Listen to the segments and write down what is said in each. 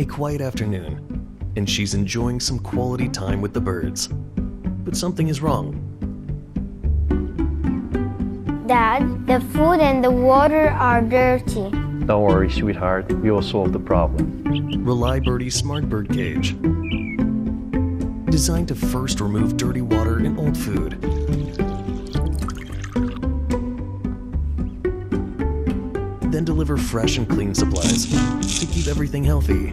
A quiet afternoon, and she's enjoying some quality time with the birds. But something is wrong. Dad, the food and the water are dirty. Don't worry, sweetheart. We will solve the problem. Reli Birddy's smart bird cage. Designed to first remove dirty water and old food. Then deliver fresh and clean supplies to keep everything healthy.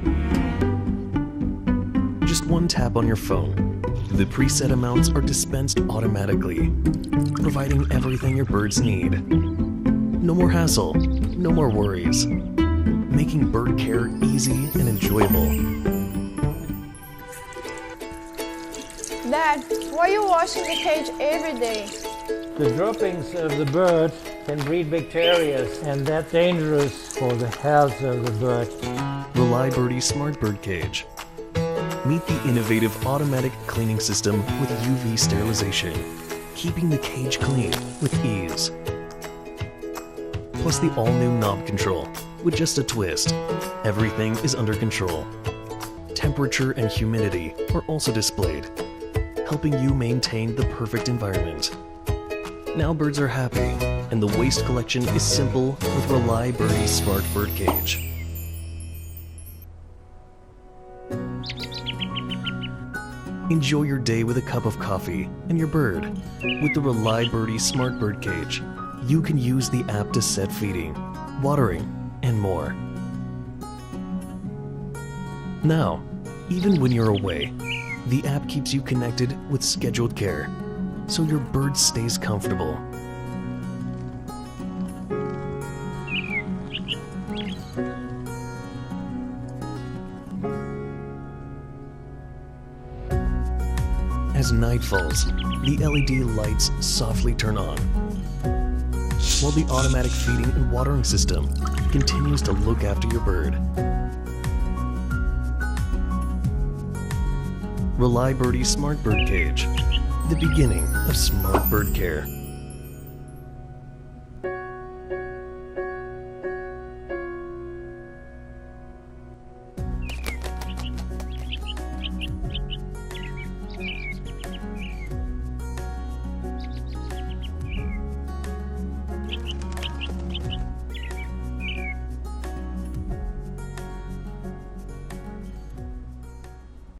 Just one tap on your phone. The preset amounts are dispensed automatically, providing everything your birds need. No more hassle, no more worries, making bird care easy and enjoyable. Dad, why are you washing the cage every day? The droppings of the bird can breed bacteria, and that's dangerous for the health of the bird. Reli Birddy's smart bird cage. Meet the innovative automatic cleaning system with UV sterilization, keeping the cage clean with ease. Plus the all-new knob control. With just a twist, everything is under control. Temperature and humidity are also displayed, helping you maintain the perfect environment. Now birds are happy, and the waste collection is simple with Reli Birddy's smart bird cage. Enjoy your day with a cup of coffee and your bird. With the Reli Birddy smart bird cage, you can use the app to set feeding, watering, and more. Now, even when you're away, the app keeps you connected with scheduled care, so your bird stays comfortable. As night falls, the LED lights softly turn on, while the automatic feeding and watering system continues to look after your bird. Reli Birddy Smart Bird Cage, the beginning of smart bird care.